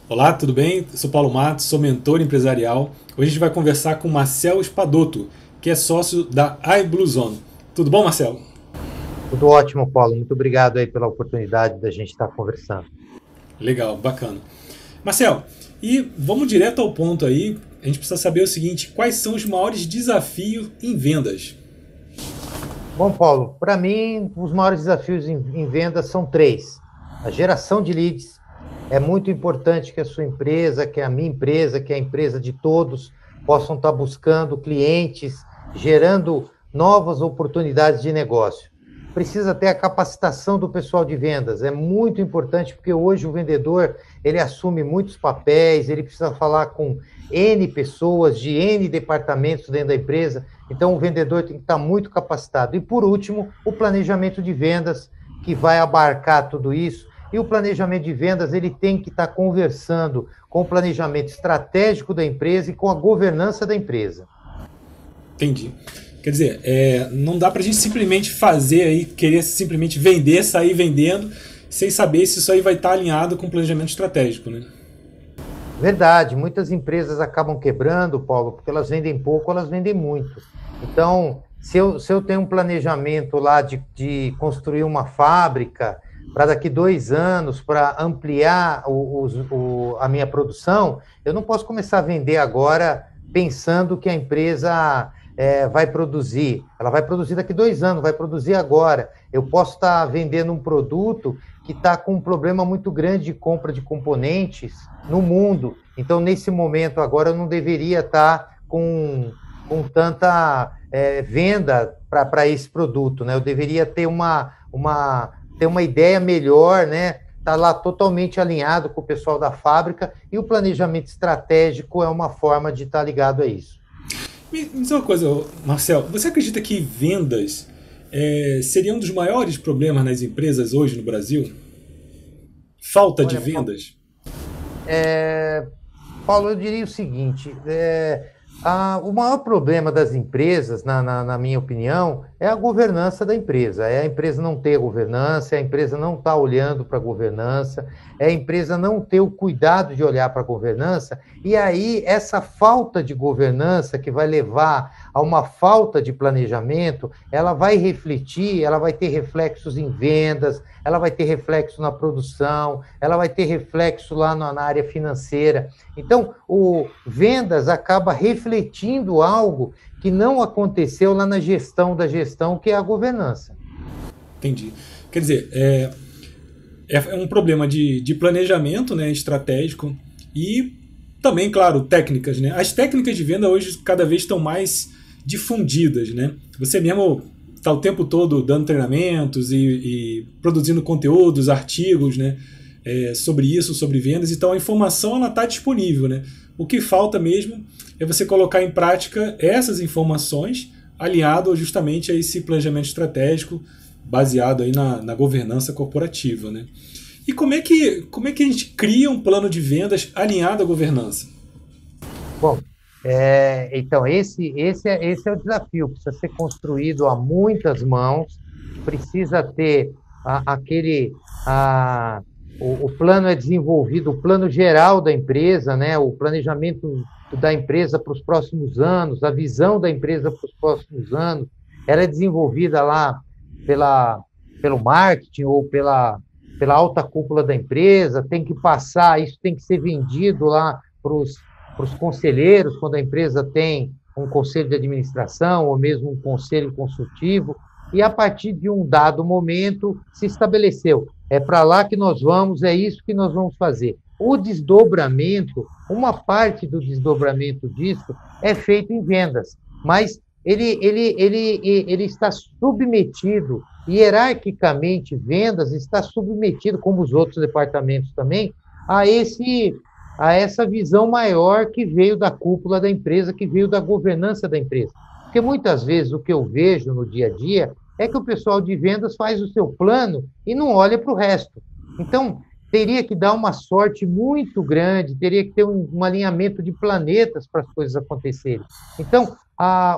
Olá, tudo bem? Eu sou Paulo Matos, sou mentor empresarial. Hoje a gente vai conversar com Marcel Spadotto, que é sócio da iBluezone. Tudo bom, Marcelo? Tudo ótimo, Paulo. Muito obrigado aí pela oportunidade da gente estar conversando. Legal, bacana. Marcel, e vamos direto ao ponto aí. A gente precisa saber o seguinte: quais são os maiores desafios em vendas? Bom, Paulo, para mim, os maiores desafios em vendas são três. A geração de leads. É muito importante que a sua empresa, que a minha empresa, que a empresa de todos possam estar buscando clientes, gerando novas oportunidades de negócio. Precisa ter a capacitação do pessoal de vendas. É muito importante porque hoje o vendedor, ele assume muitos papéis, ele precisa falar com N pessoas de N departamentos dentro da empresa. Então o vendedor tem que estar muito capacitado. E por último, o planejamento de vendas, que vai abarcar tudo isso. E o planejamento de vendas, ele tem que estar conversando com o planejamento estratégico da empresa e com a governança da empresa. Entendi. Quer dizer, não dá pra gente simplesmente fazer aí, querer simplesmente vender, sair vendendo, sem saber se isso aí vai estar alinhado com o planejamento estratégico, né? Verdade, muitas empresas acabam quebrando, Paulo, porque elas vendem pouco, elas vendem muito. Então, se eu tenho um planejamento lá de construir uma fábrica para daqui 2 anos, para ampliar a minha produção, eu não posso começar a vender agora pensando que a empresa vai produzir. Ela vai produzir daqui 2 anos, vai produzir agora. Eu posso estar vendendo um produto que está com um problema muito grande de compra de componentes no mundo. Então, nesse momento agora, eu não deveria estar com tanta venda para esse produto, né? Eu deveria ter ter uma ideia melhor, né? Está lá totalmente alinhado com o pessoal da fábrica e o planejamento estratégico é uma forma de estar ligado a isso. Me diz uma coisa, Marcel, você acredita que vendas seria um dos maiores problemas nas empresas hoje no Brasil? Falta de Olha, vendas? Paulo, eu diria o seguinte: o maior problema das empresas, na minha opinião, é a governança da empresa. É a empresa não ter governança, é a empresa não estar olhando para a governança, é a empresa não ter o cuidado de olhar para a governança, e aí essa falta de governança que vai levar a uma falta de planejamento, ela vai refletir, ela vai ter reflexos em vendas, ela vai ter reflexo na produção, ela vai ter reflexo lá na área financeira. Então, o vendas acaba refletindo algo que não aconteceu lá na gestão da gestão, que é a governança. Entendi. Quer dizer, é um problema de planejamento, né, estratégico e também, claro, técnicas, né? As técnicas de venda hoje cada vez estão mais difundidas, né? Você mesmo está o tempo todo dando treinamentos e produzindo conteúdos, artigos, né? Sobre isso, sobre vendas. Então a informação ela está disponível, né? O que falta mesmo é você colocar em prática essas informações alinhado justamente a esse planejamento estratégico baseado aí na governança corporativa, né? E como é que a gente cria um plano de vendas alinhado à governança? Bom, então, esse é o desafio, precisa ser construído a muitas mãos, precisa ter aquele. O plano é desenvolvido, o plano geral da empresa, né, o planejamento da empresa para os próximos anos, a visão da empresa para os próximos anos, ela é desenvolvida lá pela, pelo marketing ou pela alta cúpula da empresa, tem que passar, isso tem que ser vendido lá para os conselheiros, quando a empresa tem um conselho de administração ou mesmo um conselho consultivo, e a partir de um dado momento se estabeleceu. É para lá que nós vamos, é isso que nós vamos fazer. O desdobramento, uma parte do desdobramento disso é feito em vendas, mas ele está submetido, hierarquicamente, vendas está submetido, como os outros departamentos também, a essa visão maior que veio da cúpula da empresa, que veio da governança da empresa. Porque muitas vezes o que eu vejo no dia a dia é que o pessoal de vendas faz o seu plano e não olha para o resto. Então, teria que dar uma sorte muito grande, teria que ter um alinhamento de planetas para as coisas acontecerem. Então,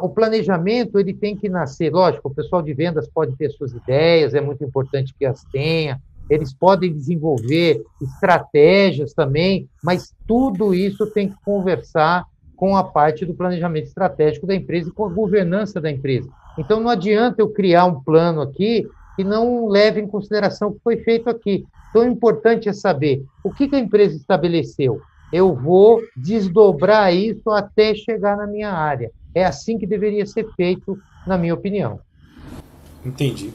o planejamento ele tem que nascer, lógico, o pessoal de vendas pode ter suas ideias, é muito importante que as tenha, eles podem desenvolver estratégias também, mas tudo isso tem que conversar com a parte do planejamento estratégico da empresa e com a governança da empresa. Então, não adianta eu criar um plano aqui que não leve em consideração o que foi feito aqui. Então, o importante é saber o que a empresa estabeleceu. Eu vou desdobrar isso até chegar na minha área. É assim que deveria ser feito, na minha opinião. Entendi.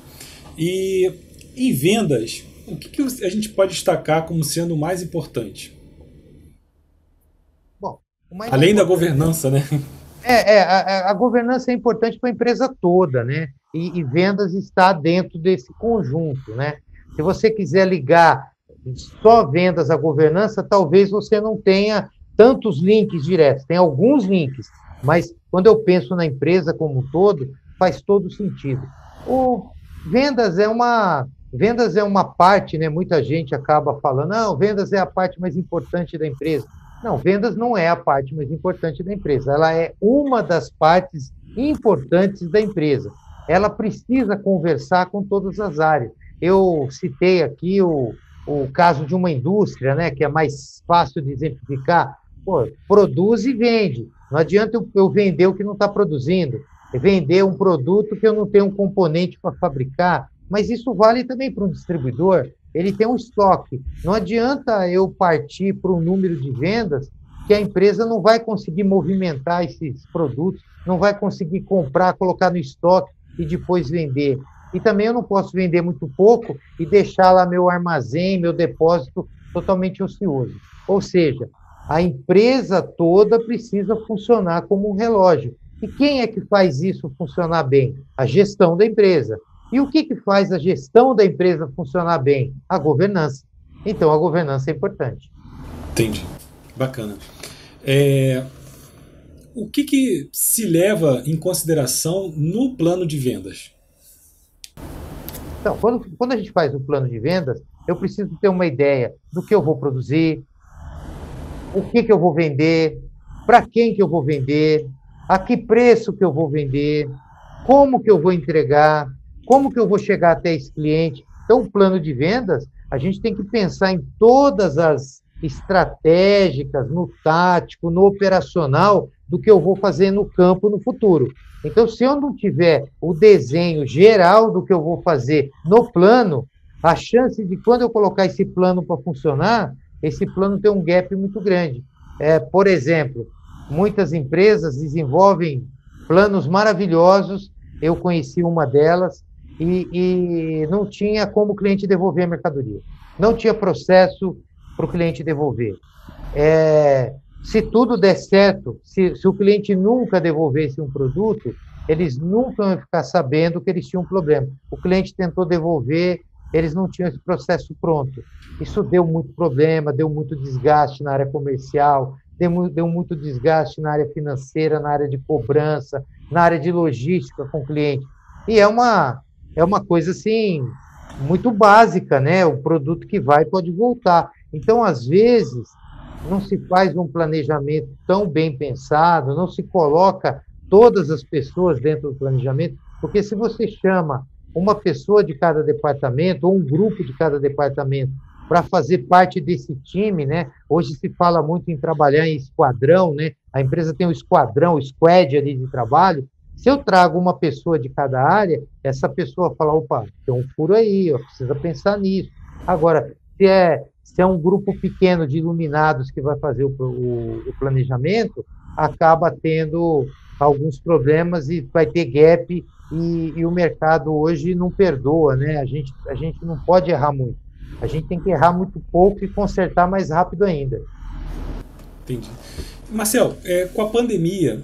E em vendas, o que a gente pode destacar como sendo o mais importante? Bom, o mais Além da importante... governança, né? A governança é importante para a empresa toda, né? E vendas está dentro desse conjunto, né? Se você quiser ligar só vendas à governança, talvez você não tenha tantos links diretos. Tem alguns links, mas quando eu penso na empresa como um todo, faz todo sentido. O vendas é uma parte, né? Muita gente acaba falando, não, vendas é a parte mais importante da empresa. Não, vendas não é a parte mais importante da empresa. Ela é uma das partes importantes da empresa. Ela precisa conversar com todas as áreas. Eu citei aqui o caso de uma indústria, né, que é mais fácil de exemplificar. Pô, produz e vende. Não adianta eu vender o que não está produzindo, vender um produto que eu não tenho um componente para fabricar, mas isso vale também para um distribuidor. Ele tem um estoque. Não adianta eu partir para um número de vendas que a empresa não vai conseguir movimentar esses produtos, não vai conseguir comprar, colocar no estoque e depois vender. E também eu não posso vender muito pouco e deixar lá meu armazém, meu depósito totalmente ocioso. Ou seja, a empresa toda precisa funcionar como um relógio. E quem é que faz isso funcionar bem? A gestão da empresa. E o que faz a gestão da empresa funcionar bem? A governança. Então, a governança é importante. Entendi. Bacana. O que se leva em consideração no plano de vendas? Então, quando a gente faz um plano de vendas, eu preciso ter uma ideia do que eu vou produzir, o que eu vou vender, para quem que eu vou vender, a que preço que eu vou vender, como que eu vou entregar, como que eu vou chegar até esse cliente. Então, o plano de vendas, a gente tem que pensar em todas as estratégicas, no tático, no operacional, do que eu vou fazer no campo no futuro. Então, se eu não tiver o desenho geral do que eu vou fazer no plano, a chance de, quando eu colocar esse plano para funcionar, esse plano tem um gap muito grande. Por exemplo, muitas empresas desenvolvem planos maravilhosos, eu conheci uma delas, e não tinha como o cliente devolver a mercadoria. Não tinha processo para o cliente devolver. Se tudo der certo, se o cliente nunca devolvesse um produto, eles nunca iam ficar sabendo que eles tinham um problema. O cliente tentou devolver, eles não tinham esse processo pronto. Isso deu muito problema, deu muito desgaste na área comercial, deu muito desgaste na área financeira, na área de cobrança, na área de logística com o cliente. E é uma coisa assim muito básica, né? O produto que vai pode voltar. Então, às vezes, não se faz um planejamento tão bem pensado, não se coloca todas as pessoas dentro do planejamento, porque se você chama uma pessoa de cada departamento ou um grupo de cada departamento para fazer parte desse time, né? Hoje se fala muito em trabalhar em esquadrão, né? A empresa tem um esquadrão, o squad ali de trabalho. Se eu trago uma pessoa de cada área, essa pessoa fala, opa, tem um furo aí, precisa pensar nisso. Agora, se é um grupo pequeno de iluminados que vai fazer o planejamento, acaba tendo alguns problemas e vai ter gap, e o mercado hoje não perdoa, né? A gente não pode errar muito. A gente tem que errar muito pouco e consertar mais rápido ainda. Entendi. Marcel, com a pandemia,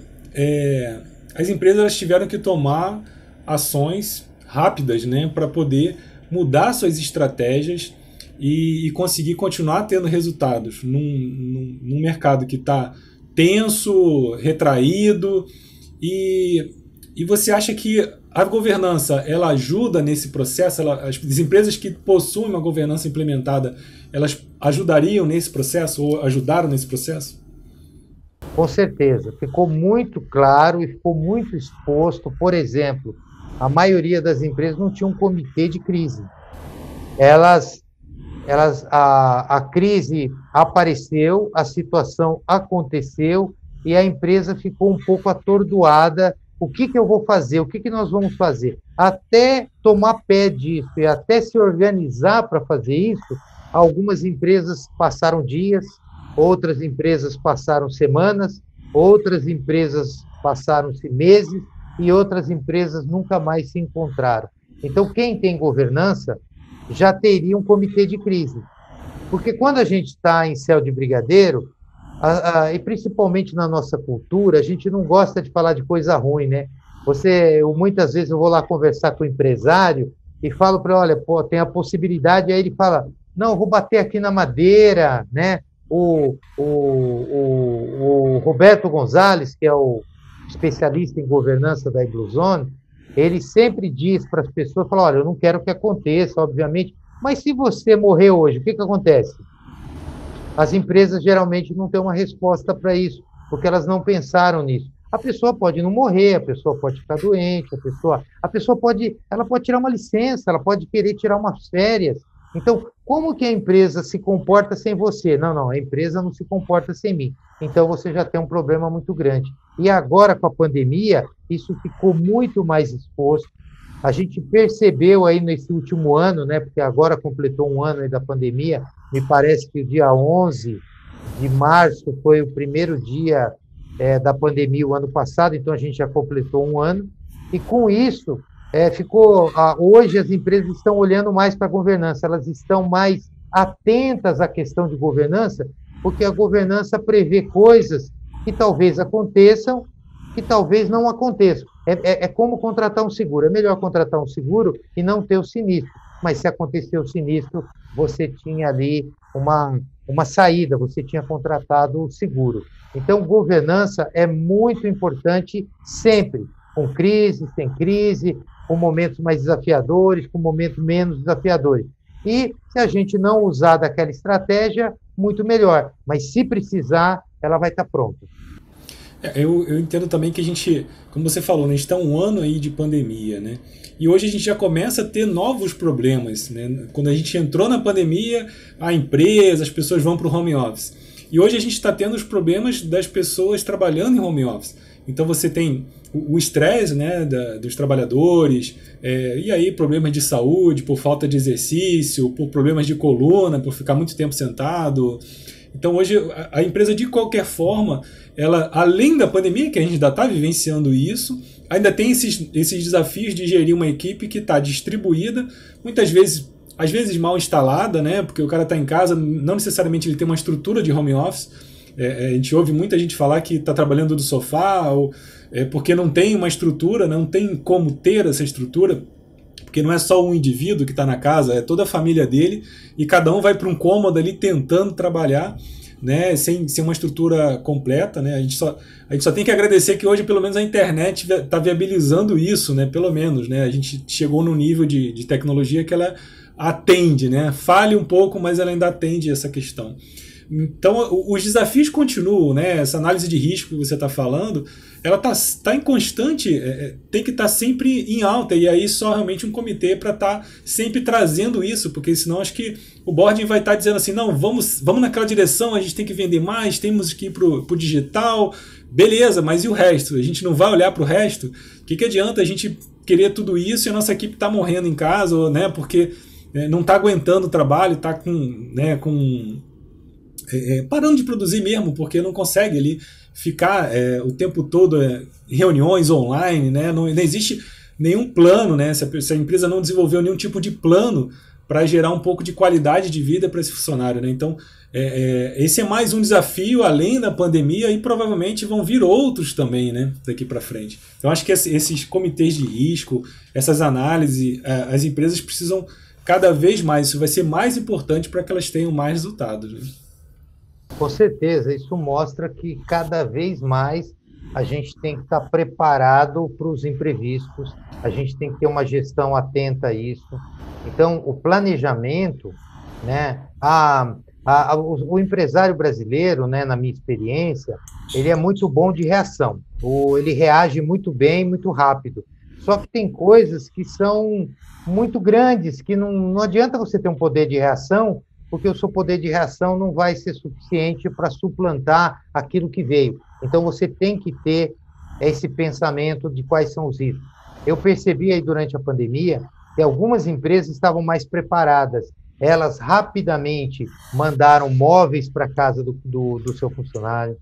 as empresas tiveram que tomar ações rápidas, né, para poder mudar suas estratégias e conseguir continuar tendo resultados num mercado que está tenso, retraído. E você acha que a governança ela ajuda nesse processo? As empresas que possuem uma governança implementada, elas ajudariam nesse processo ou ajudaram nesse processo? Com certeza. Ficou muito claro e ficou muito exposto. Por exemplo, a maioria das empresas não tinha um comitê de crise. Elas a crise apareceu, a situação aconteceu e a empresa ficou um pouco atordoada. O que eu vou fazer? O que nós vamos fazer? Até tomar pé disso e até se organizar para fazer isso, algumas empresas passaram dias, outras empresas passaram semanas, outras empresas passaram-se meses e outras empresas nunca mais se encontraram. Então, quem tem governança já teria um comitê de crise. Porque quando a gente está em céu de brigadeiro, e principalmente na nossa cultura, a gente não gosta de falar de coisa ruim, né? Muitas vezes eu vou lá conversar com o empresário e falo para ele, olha, pô, tem a possibilidade, aí ele fala, não, eu vou bater aqui na madeira, né? O Roberto Gonzalez, que é o especialista em governança da Igluzone, ele sempre diz para as pessoas, fala, olha, eu não quero que aconteça, obviamente, mas se você morrer hoje, o que acontece? As empresas geralmente não têm uma resposta para isso, porque elas não pensaram nisso. A pessoa pode não morrer, a pessoa pode ficar doente, a pessoa pode tirar uma licença, ela pode querer tirar umas férias. Então, como que a empresa se comporta sem você? Não, a empresa não se comporta sem mim. Então, você já tem um problema muito grande. E agora, com a pandemia, isso ficou muito mais exposto. A gente percebeu aí nesse último ano, né, porque agora completou um ano aí da pandemia, me parece que o dia 11 de março foi o primeiro dia da pandemia o ano passado, então a gente já completou um ano, e com isso, hoje as empresas estão olhando mais para a governança, elas estão mais atentas à questão de governança, porque a governança prevê coisas que talvez aconteçam, que talvez não aconteçam. É como contratar um seguro. É melhor contratar um seguro e não ter o sinistro. Mas se acontecer o sinistro, você tinha ali uma saída, você tinha contratado o seguro. Então, governança é muito importante sempre, com crise, sem crise, com momentos mais desafiadores, com momentos menos desafiadores. E se a gente não usar daquela estratégia, muito melhor. Mas se precisar, ela vai estar pronta. Eu entendo também que a gente, como você falou, né, a gente está um ano aí de pandemia, né? E hoje a gente já começa a ter novos problemas, né? Quando a gente entrou na pandemia, a empresa, as pessoas vão para o home office. E hoje a gente está tendo os problemas das pessoas trabalhando em home office. Então você tem o estresse, né, dos trabalhadores, e aí problemas de saúde por falta de exercício, por problemas de coluna, por ficar muito tempo sentado. Então hoje a empresa, de qualquer forma, ela, além da pandemia, que a gente ainda está vivenciando isso, ainda tem esses desafios de gerir uma equipe que está distribuída, muitas vezes, às vezes mal instalada, né? Porque o cara está em casa, não necessariamente ele tem uma estrutura de home office. A gente ouve muita gente falar que está trabalhando do sofá, ou porque não tem uma estrutura, não tem como ter essa estrutura, porque não é só um indivíduo que está na casa, é toda a família dele, e cada um vai para um cômodo ali tentando trabalhar, né, sem uma estrutura completa, né? A gente só tem que agradecer que hoje pelo menos a internet está viabilizando isso, né? Pelo menos, né? A gente chegou num nível de tecnologia que ela atende, né? Falha um pouco, mas ela ainda atende essa questão. Então, os desafios continuam, né? Essa análise de risco que você está falando, ela tá em constante, tem que estar sempre em alta, e aí só realmente um comitê para estar sempre trazendo isso, porque senão acho que o board vai estar dizendo assim, não, vamos naquela direção, a gente tem que vender mais, temos que ir para o digital, beleza, mas e o resto? A gente não vai olhar para o resto? O que adianta a gente querer tudo isso e a nossa equipe está morrendo em casa, né? Porque não está aguentando o trabalho, está parando de produzir mesmo, porque não consegue ali ficar o tempo todo em reuniões online, né? Não existe nenhum plano, né? Se a empresa não desenvolveu nenhum tipo de plano para gerar um pouco de qualidade de vida para esse funcionário, né? Então, esse é mais um desafio além da pandemia, e provavelmente vão vir outros também, né? Daqui para frente. Então, acho que esses comitês de risco, essas análises, as empresas precisam cada vez mais, isso vai ser mais importante para que elas tenham mais resultados, né? Com certeza, isso mostra que cada vez mais a gente tem que estar preparado para os imprevistos, a gente tem que ter uma gestão atenta a isso. Então, o planejamento, né, o empresário brasileiro, né, na minha experiência, ele é muito bom de reação, ele reage muito bem, muito rápido. Só que tem coisas que são muito grandes, que não adianta você ter um poder de reação porque o seu poder de reação não vai ser suficiente para suplantar aquilo que veio. Então, você tem que ter esse pensamento de quais são os riscos. Eu percebi aí durante a pandemia que algumas empresas estavam mais preparadas. Elas rapidamente mandaram móveis para a casa do seu funcionário,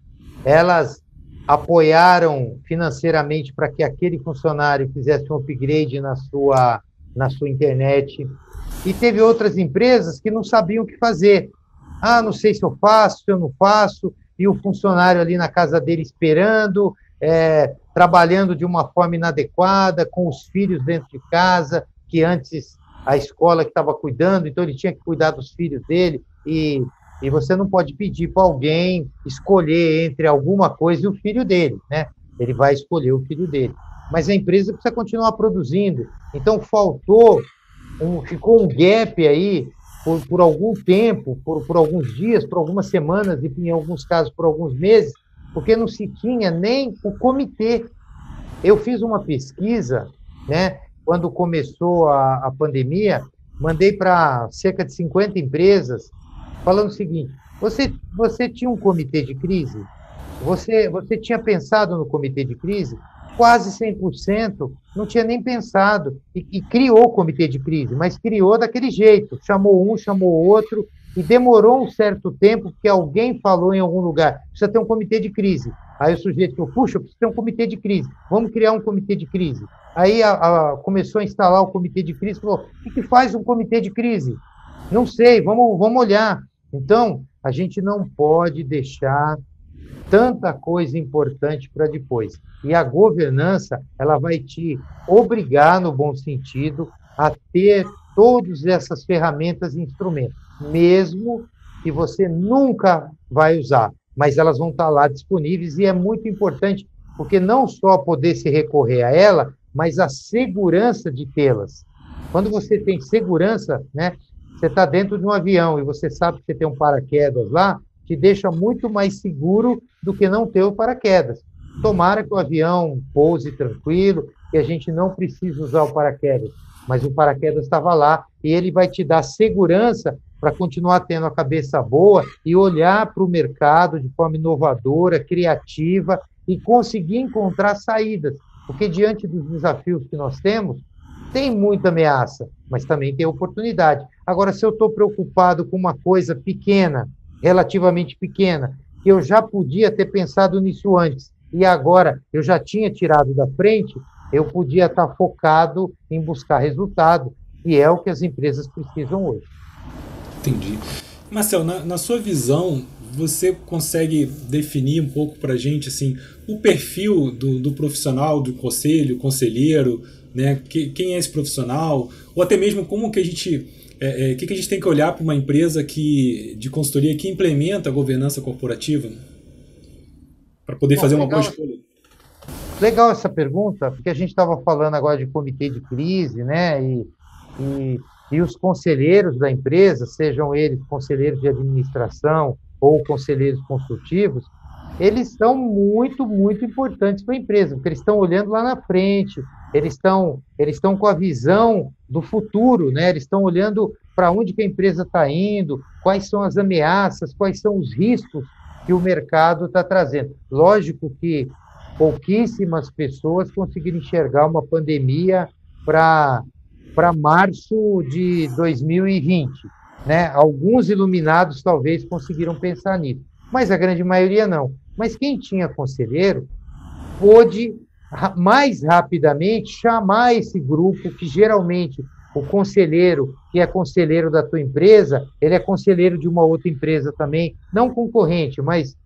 elas apoiaram financeiramente para que aquele funcionário fizesse um upgrade na sua internet. E teve outras empresas que não sabiam o que fazer. Ah, não sei se eu faço, se eu não faço, e o funcionário ali na casa dele esperando, trabalhando de uma forma inadequada, com os filhos dentro de casa, que antes a escola que estava cuidando, então ele tinha que cuidar dos filhos dele, e você não pode pedir para alguém escolher entre alguma coisa e o filho dele, né? Ele vai escolher o filho dele. Mas a empresa precisa continuar produzindo. Então, ficou um gap aí por algum tempo, por alguns dias, por algumas semanas, e em alguns casos por alguns meses, porque não se tinha nem o comitê. Eu fiz uma pesquisa, né, quando começou a pandemia, mandei para cerca de 50 empresas, falando o seguinte: você tinha um comitê de crise? Você tinha pensado no comitê de crise? Quase 100% não tinha nem pensado e criou o comitê de crise, mas criou daquele jeito, chamou um, chamou outro, e demorou um certo tempo que alguém falou em algum lugar: precisa ter um comitê de crise. Aí o sujeito falou: puxa, precisa ter um comitê de crise, vamos criar um comitê de crise. Aí começou a instalar o comitê de crise, falou: o que faz um comitê de crise? Não sei, vamos olhar. Então, a gente não pode deixar tanta coisa importante para depois. E a governança, ela vai te obrigar, no bom sentido, a ter todas essas ferramentas e instrumentos, mesmo que você nunca vai usar, mas elas vão estar lá disponíveis, e é muito importante, porque não só poder se recorrer a ela, mas a segurança de tê-las. Quando você tem segurança, né, você está dentro de um avião e você sabe que você tem um paraquedas lá, te deixa muito mais seguro do que não ter o paraquedas. Tomara que o avião pouse tranquilo, que a gente não precise usar o paraquedas, mas o paraquedas estava lá e ele vai te dar segurança para continuar tendo a cabeça boa e olhar para o mercado de forma inovadora, criativa, e conseguir encontrar saídas, porque diante dos desafios que nós temos, tem muita ameaça, mas também tem oportunidade. Agora, se eu estou preocupado com uma coisa pequena, relativamente pequena, que eu já podia ter pensado nisso antes, e agora eu já tinha tirado da frente, eu podia estar focado em buscar resultado, e é o que as empresas precisam hoje. Entendi. Marcel, na sua visão, você consegue definir um pouco para a gente assim, o perfil do profissional, do conselheiro, né? Quem é esse profissional? Ou até mesmo como que a gente... que a gente tem que olhar para uma empresa de consultoria que implementa a governança corporativa para poder fazer uma boa escolha? Legal essa pergunta, porque a gente estava falando agora de comitê de crise, né? E os conselheiros da empresa, sejam eles conselheiros de administração ou conselheiros consultivos, eles são muito, muito importantes para a empresa, porque eles estão olhando lá na frente, eles estão com a visão do futuro, né? Eles estão olhando para onde que a empresa está indo, quais são as ameaças, quais são os riscos que o mercado está trazendo. Lógico que pouquíssimas pessoas conseguiram enxergar uma pandemia para março de 2020, né? Alguns iluminados talvez conseguiram pensar nisso, mas a grande maioria não. Mas quem tinha conselheiro pôde mais rapidamente chamar esse grupo, que geralmente o conselheiro, que é conselheiro da tua empresa, ele é conselheiro de uma outra empresa também, não concorrente, mas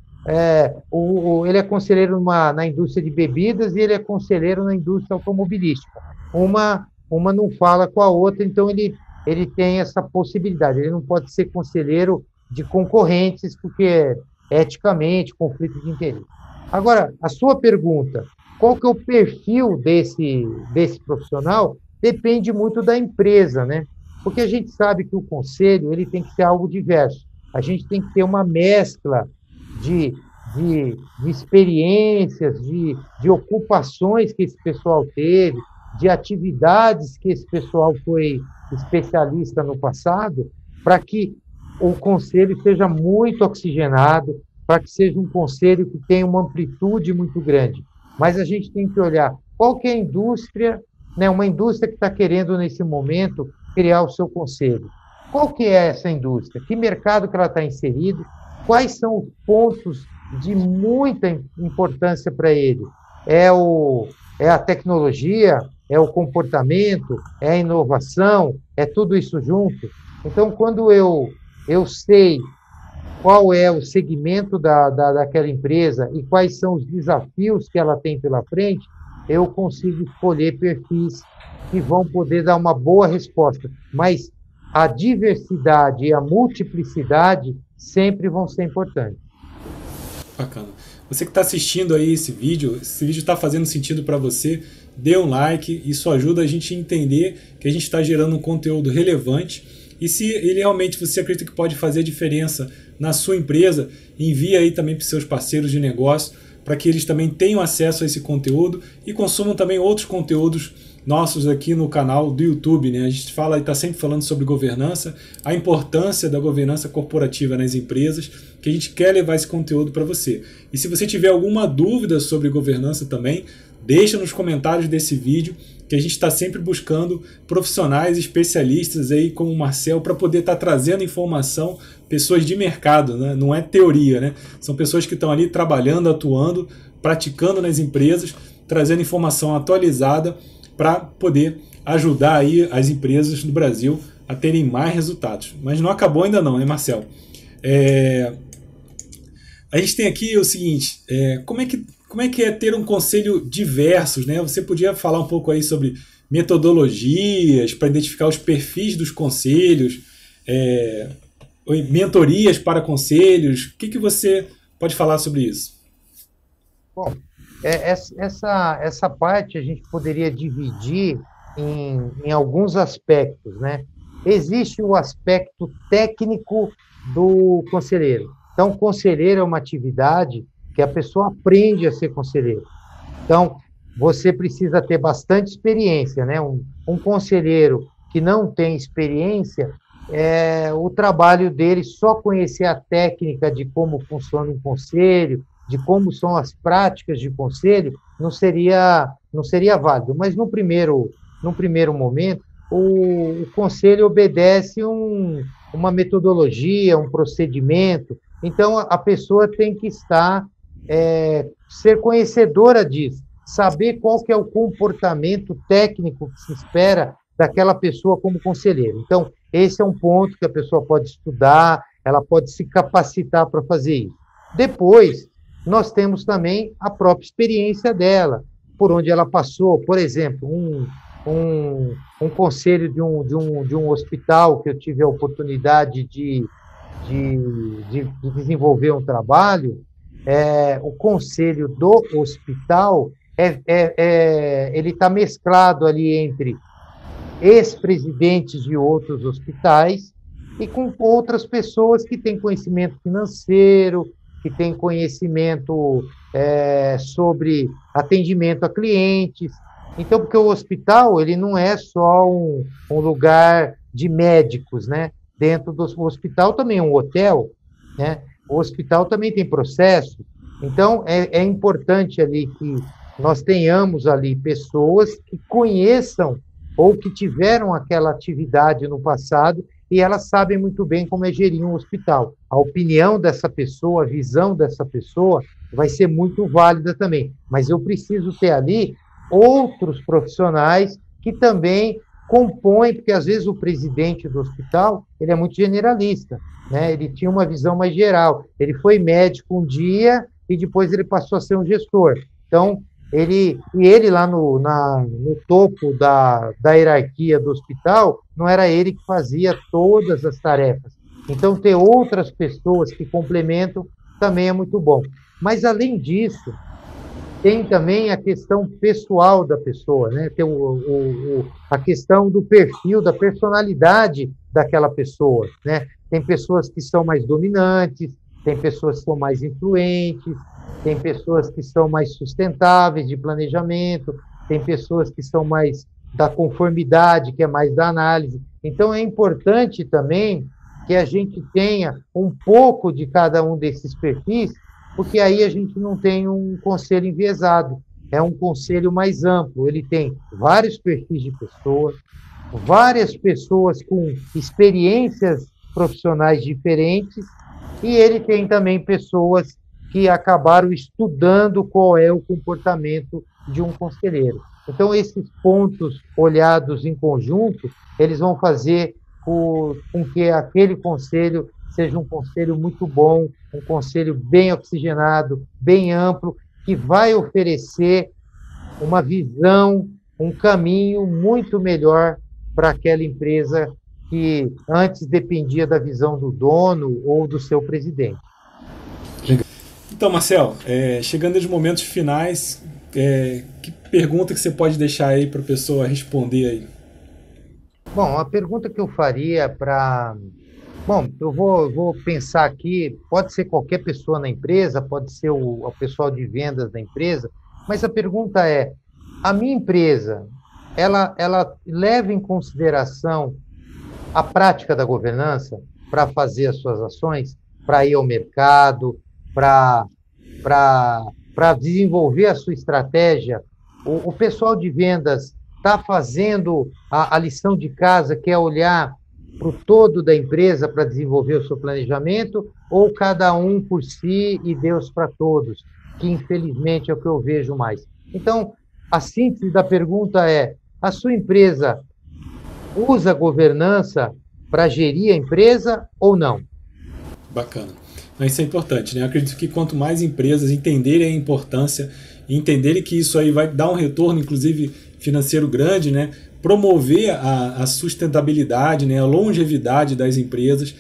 ele é conselheiro na indústria de bebidas e ele é conselheiro na indústria automobilística. Uma não fala com a outra, então ele tem essa possibilidade. Ele não pode ser conselheiro de concorrentes, porque eticamente, conflito de interesse. Agora, a sua pergunta, qual que é o perfil desse profissional? Depende muito da empresa, né? Porque a gente sabe que o conselho ele tem que ser algo diverso. A gente tem que ter uma mescla de experiências, de ocupações que esse pessoal teve, de atividades que esse pessoal foi especialista no passado, para que o conselho seja muito oxigenado, para que seja um conselho que tenha uma amplitude muito grande. Mas a gente tem que olhar qual que é a indústria, né, uma indústria que está querendo, nesse momento, criar o seu conselho. Qual que é essa indústria? Que mercado que ela está inserido? Quais são os pontos de muita importância para ele? É a tecnologia? É o comportamento? É a inovação? É tudo isso junto? Então, quando eu sei qual é o segmento daquela empresa e quais são os desafios que ela tem pela frente, eu consigo escolher perfis que vão poder dar uma boa resposta. Mas a diversidade e a multiplicidade sempre vão ser importantes. Bacana. Você que está assistindo aí esse vídeo está fazendo sentido para você, dê um like, isso ajuda a gente a entender que a gente está gerando um conteúdo relevante. E se ele realmente você acredita que pode fazer diferença na sua empresa, envie aí também para os seus parceiros de negócio, para que eles também tenham acesso a esse conteúdo e consumam também outros conteúdos nossos aqui no canal do YouTube, né? A gente fala e está sempre falando sobre governança, a importância da governança corporativa nas empresas, que a gente quer levar esse conteúdo para você. E se você tiver alguma dúvida sobre governança também, deixa nos comentários desse vídeo, que a gente está sempre buscando profissionais especialistas aí como o Marcel para poder estar trazendo informação, pessoas de mercado, né? Não é teoria, né? São pessoas que estão ali trabalhando, atuando, praticando nas empresas, trazendo informação atualizada para poder ajudar aí as empresas do Brasil a terem mais resultados. Mas não acabou ainda não, né, Marcel? A gente tem aqui o seguinte, como é que é ter um conselho diversos, né? Você podia falar um pouco aí sobre metodologias para identificar os perfis dos conselhos, mentorias para conselhos. O que você pode falar sobre isso? Bom, essa parte a gente poderia dividir em alguns aspectos, né? Existe o aspecto técnico do conselheiro. Então, conselheiro é uma atividade que a pessoa aprende a ser conselheiro. Então, você precisa ter bastante experiência, né? Um conselheiro que não tem experiência, o trabalho dele só conhecer a técnica de como funciona um conselho, de como são as práticas de conselho, não seria válido. Mas, num primeiro momento, o conselho obedece uma metodologia, um procedimento. Então, a pessoa tem que ser conhecedora disso, saber qual que é o comportamento técnico que se espera daquela pessoa como conselheiro. Então, esse é um ponto que a pessoa pode estudar, ela pode se capacitar para fazer isso. Depois, nós temos também a própria experiência dela, por onde ela passou. Por exemplo, um conselho de um hospital que eu tive a oportunidade de desenvolver um trabalho, o conselho do hospital ele está mesclado ali entre ex-presidentes de outros hospitais e com outras pessoas que têm conhecimento financeiro, que têm conhecimento sobre atendimento a clientes. Então, porque o hospital ele não é só um lugar de médicos, né? Dentro do hospital também é um hotel, né? O hospital também tem processo. Então, é importante ali que nós tenhamos ali pessoas que conheçam ou que tiveram aquela atividade no passado e elas sabem muito bem como é gerir um hospital. A opinião dessa pessoa, a visão dessa pessoa vai ser muito válida também. Mas eu preciso ter ali outros profissionais que também compõem, porque às vezes o presidente do hospital ele é muito generalista, né? Ele tinha uma visão mais geral. Ele foi médico um dia e depois ele passou a ser um gestor. Então, ele lá no topo da hierarquia do hospital, não era ele que fazia todas as tarefas. Então, ter outras pessoas que complementam também é muito bom. Mas, além disso, tem também a questão pessoal da pessoa, né? Tem a questão do perfil, da personalidade daquela pessoa, né? Tem pessoas que são mais dominantes, tem pessoas que são mais influentes, tem pessoas que são mais sustentáveis de planejamento, tem pessoas que são mais da conformidade, que é mais da análise. Então, é importante também que a gente tenha um pouco de cada um desses perfis, porque aí a gente não tem um conselho enviesado, é um conselho mais amplo. Ele tem vários perfis de pessoas, várias pessoas com experiências profissionais diferentes, e ele tem também pessoas que acabaram estudando qual é o comportamento de um conselheiro. Então, esses pontos olhados em conjunto, eles vão fazer com que aquele conselho seja um conselho muito bom, um conselho bem oxigenado, bem amplo, que vai oferecer uma visão, um caminho muito melhor para aquela empresa que antes dependia da visão do dono ou do seu presidente. Então, Marcel, chegando aos momentos finais, que pergunta que você pode deixar aí para a pessoa responder aí? Bom, a pergunta que eu faria para... Bom, eu vou pensar aqui, pode ser qualquer pessoa na empresa, pode ser o pessoal de vendas da empresa, mas a pergunta é, a minha empresa, ela leva em consideração a prática da governança para fazer as suas ações, para ir ao mercado, para desenvolver a sua estratégia? O pessoal de vendas está fazendo a lição de casa, que é olhar para o todo da empresa para desenvolver o seu planejamento, ou cada um por si e Deus para todos, que infelizmente é o que eu vejo mais. Então, a síntese da pergunta é, a sua empresa usa governança para gerir a empresa ou não? Bacana. Mas isso é importante, né? Eu acredito que quanto mais empresas entenderem a importância e entenderem que isso aí vai dar um retorno, inclusive financeiro grande, né? Promover a sustentabilidade, né? A longevidade das empresas,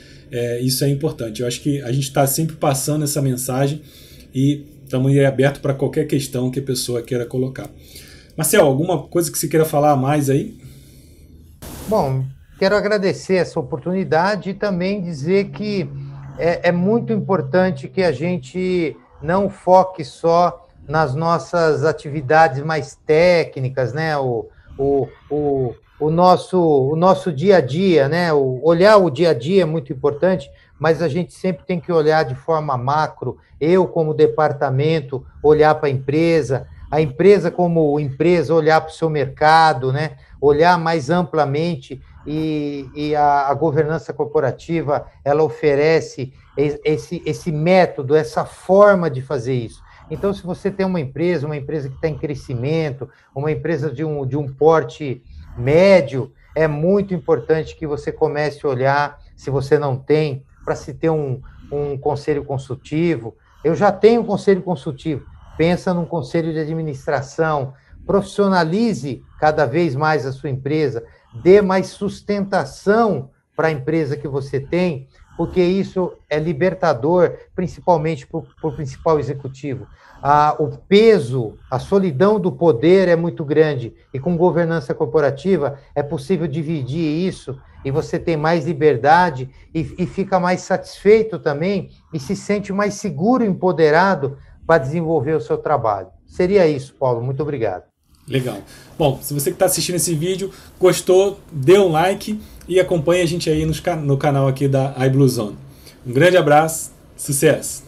isso é importante. Eu acho que a gente está sempre passando essa mensagem e estamos aí aberto para qualquer questão que a pessoa queira colocar. Marcel, alguma coisa que você queira falar mais aí? Bom, quero agradecer essa oportunidade e também dizer que é muito importante que a gente não foque só nas nossas atividades mais técnicas, né? O nosso dia a dia, né? Olhar o dia a dia é muito importante, mas a gente sempre tem que olhar de forma macro. Eu, como departamento, olhar para a empresa como empresa, olhar para o seu mercado, né? Olhar mais amplamente, e a governança corporativa, ela oferece esse método, essa forma de fazer isso. Então, se você tem uma empresa que está em crescimento, uma empresa de um porte médio, é muito importante que você comece a olhar, se você não tem, para se ter um conselho consultivo. Eu já tenho um conselho consultivo, pensa num conselho de administração, profissionalize cada vez mais a sua empresa, dê mais sustentação para a empresa que você tem, porque isso é libertador, principalmente para o principal executivo. O peso, a solidão do poder é muito grande, e com governança corporativa é possível dividir isso, e você tem mais liberdade e fica mais satisfeito também, e se sente mais seguro e empoderado para desenvolver o seu trabalho. Seria isso, Paulo. Muito obrigado. Legal. Bom, se você que está assistindo esse vídeo gostou, dê um like e acompanhe a gente aí no canal aqui da iBlueZone. Um grande abraço, sucesso!